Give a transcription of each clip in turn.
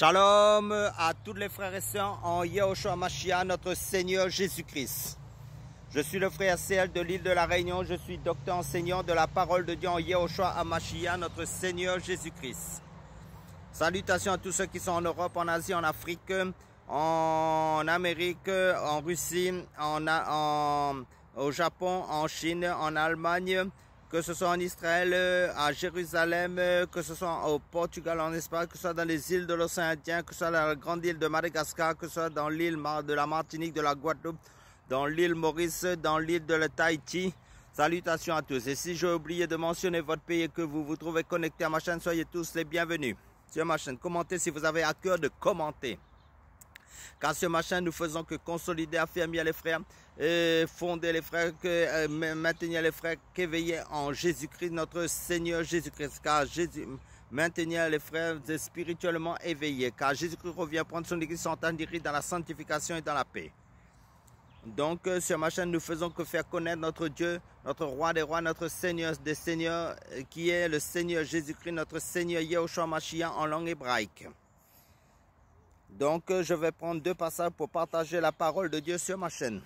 Shalom à tous les frères et sœurs en Yehoshua Mashiach, notre Seigneur Jésus-Christ. Je suis le frère CL de l'île de la Réunion. Je suis docteur enseignant de la parole de Dieu en Yehoshua Mashiach, notre Seigneur Jésus-Christ. Salutations à tous ceux qui sont en Europe, en Asie, en Afrique, en Amérique, en Russie, au Japon, en Chine, en Allemagne, que ce soit en Israël, à Jérusalem, que ce soit au Portugal, en Espagne, que ce soit dans les îles de l'océan Indien, que ce soit dans la grande île de Madagascar, que ce soit dans l'île de la Martinique, de la Guadeloupe, dans l'île Maurice, dans l'île de Tahiti. Salutations à tous. Et si j'ai oublié de mentionner votre pays et que vous vous trouvez connecté à ma chaîne, soyez tous les bienvenus sur ma chaîne. Commentez si vous avez à cœur de commenter. Car sur ma chaîne, nous faisons que consolider, affermir les frères, fonder les frères, maintenir les frères, qu'éveiller en Jésus-Christ, notre Seigneur Jésus-Christ. Car maintenir les frères spirituellement éveillés. Car Jésus-Christ revient prendre son église en temps dans la sanctification et dans la paix. Donc sur ma chaîne, nous faisons que faire connaître notre Dieu, notre roi des rois, notre Seigneur des seigneurs, qui est le Seigneur Jésus-Christ, notre Seigneur Yehoshua Mashiach en langue hébraïque. Donc, je vais prendre deux passages pour partager la parole de Dieu sur ma chaîne.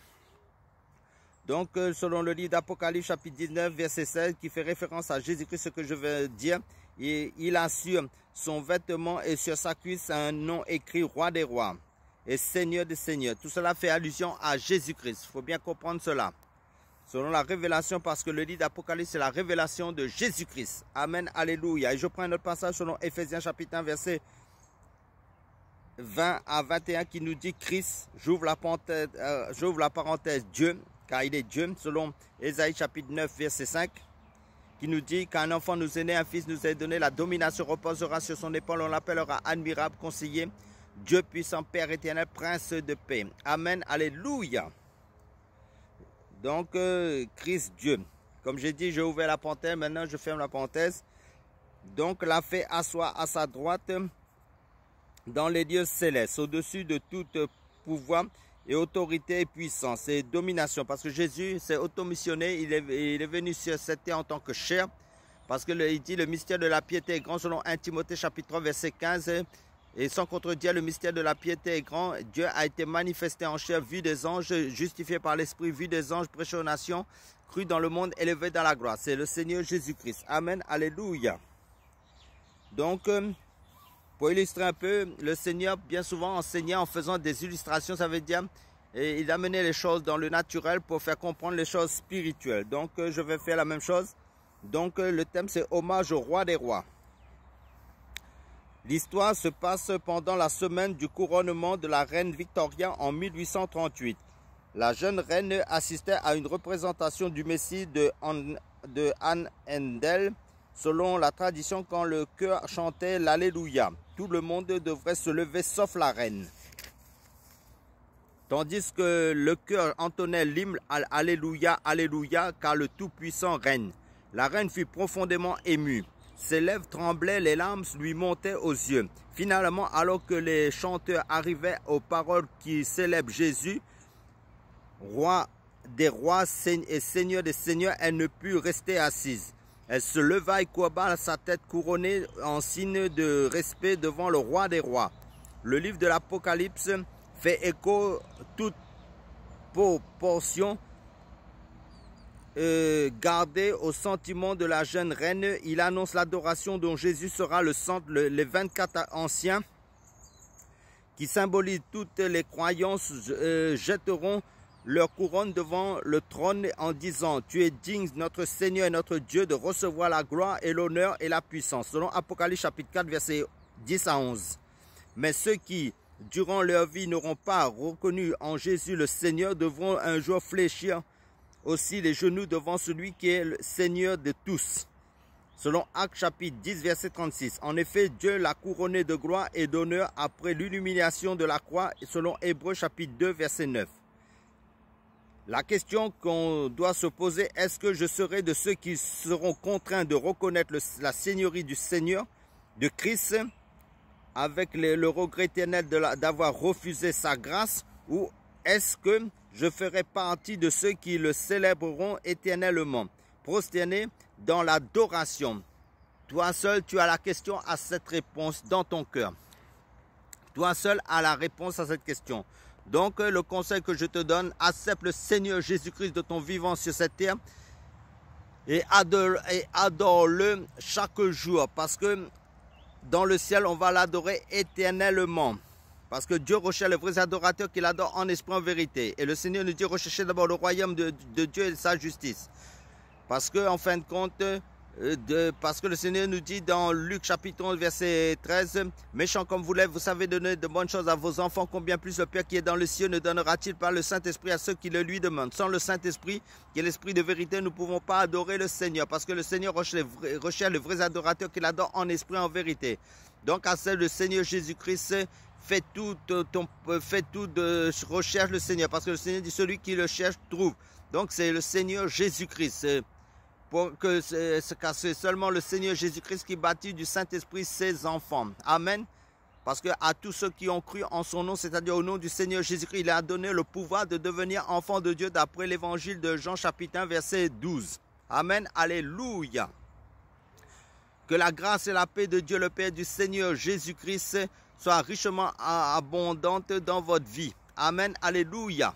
Donc, selon le livre d'Apocalypse, chapitre 19, verset 16, qui fait référence à Jésus-Christ, ce que je vais dire, il a sur son vêtement et sur sa cuisse un nom écrit Roi des rois et Seigneur des seigneurs. Tout cela fait allusion à Jésus-Christ. Il faut bien comprendre cela. Selon la révélation, parce que le livre d'Apocalypse, c'est la révélation de Jésus-Christ. Amen, alléluia. Et je prends un autre passage selon Éphésiens, chapitre 1, verset 20 à 21 qui nous dit Christ, j'ouvre la parenthèse Dieu, car il est Dieu, selon Ésaïe chapitre 9 verset 5, qui nous dit qu'un enfant nous est né, un fils nous est donné, la domination reposera sur son épaule, on l'appellera admirable, conseiller, Dieu puissant, Père éternel, prince de paix. Amen, alléluia. Donc Christ Dieu, comme j'ai dit, j'ai ouvert la parenthèse, maintenant je ferme la parenthèse. Donc l'a fait asseoir à sa droite dans les lieux célestes, au-dessus de tout pouvoir et autorité et puissance et domination. Parce que Jésus s'est automissionné, il est venu sur cette terre en tant que chair. Parce qu'il dit le mystère de la piété est grand, selon 1 Timothée chapitre 3 verset 15. Et sans contredire, le mystère de la piété est grand. Dieu a été manifesté en chair, vu des anges, justifié par l'Esprit, vu des anges, prêché aux nations, cru dans le monde, élevé dans la gloire. C'est le Seigneur Jésus-Christ. Amen, alléluia. Donc, pour illustrer un peu, le Seigneur bien souvent enseignait en faisant des illustrations, ça veut dire, et il amenait les choses dans le naturel pour faire comprendre les choses spirituelles. Donc je vais faire la même chose. Donc le thème c'est hommage au roi des rois. L'histoire se passe pendant la semaine du couronnement de la reine Victoria en 1838. La jeune reine assistait à une représentation du Messie de Anne Handel. Selon la tradition, quand le chœur chantait l'Alléluia, tout le monde devrait se lever sauf la reine. Tandis que le chœur entonnait l'hymne Alléluia, Alléluia, car le Tout-Puissant règne. La reine fut profondément émue. Ses lèvres tremblaient, les larmes lui montaient aux yeux. Finalement, alors que les chanteurs arrivaient aux paroles qui célèbrent Jésus, roi des rois et Seigneur des seigneurs, elle ne put rester assise. Elle se leva et courba sa tête couronnée en signe de respect devant le roi des rois. Le livre de l'Apocalypse fait écho toute proportion gardée au sentiment de la jeune reine. Il annonce l'adoration dont Jésus sera le centre. Les 24 anciens qui symbolisent toutes les croyances jetteront leur couronne devant le trône en disant « Tu es digne, notre Seigneur et notre Dieu, de recevoir la gloire et l'honneur et la puissance. » Selon Apocalypse chapitre 4, versets 10 à 11. Mais ceux qui, durant leur vie, n'auront pas reconnu en Jésus le Seigneur, devront un jour fléchir aussi les genoux devant celui qui est le Seigneur de tous. Selon Actes chapitre 10, verset 36. En effet, Dieu l'a couronné de gloire et d'honneur après l'illumination de la croix, selon Hébreux chapitre 2, verset 9. La question qu'on doit se poser, est-ce que je serai de ceux qui seront contraints de reconnaître la seigneurie du Seigneur, de Christ, avec le regret éternel d'avoir refusé sa grâce, ou est-ce que je ferai partie de ceux qui le célébreront éternellement, prosternés dans l'adoration? Toi seul, tu as la question à cette réponse dans ton cœur. Toi seul as la réponse à cette question. Donc, le conseil que je te donne, accepte le Seigneur Jésus-Christ de ton vivant sur cette terre et adore-le chaque jour. Parce que dans le ciel, on va l'adorer éternellement. Parce que Dieu recherche les vrais adorateurs qui l'adorent en esprit, en vérité. Et le Seigneur nous dit, recherchez d'abord le royaume de Dieu et sa justice. Parce que, en fin de compte, parce que le Seigneur nous dit dans Luc chapitre 11 verset 13, « Méchants comme vous l'êtes, vous savez donner de bonnes choses à vos enfants, combien plus le Père qui est dans le ciel ne donnera-t-il pas le Saint-Esprit à ceux qui le lui demandent. Sans le Saint-Esprit, qui est l'Esprit de vérité, nous ne pouvons pas adorer le Seigneur, parce que le Seigneur recherche les vrais adorateurs qui l'adorent en esprit, en vérité. Donc, à celle du Seigneur Jésus-Christ, fais tout de recherche le Seigneur, parce que le Seigneur dit, celui qui le cherche, trouve. Donc, c'est le Seigneur Jésus-Christ. Car c'est seulement le Seigneur Jésus-Christ qui bâtit du Saint-Esprit ses enfants. Amen. Parce que à tous ceux qui ont cru en son nom, c'est-à-dire au nom du Seigneur Jésus-Christ, il a donné le pouvoir de devenir enfants de Dieu d'après l'évangile de Jean chapitre 1 verset 12. Amen. Alléluia. Que la grâce et la paix de Dieu le Père du Seigneur Jésus-Christ soient richement abondantes dans votre vie. Amen. Alléluia.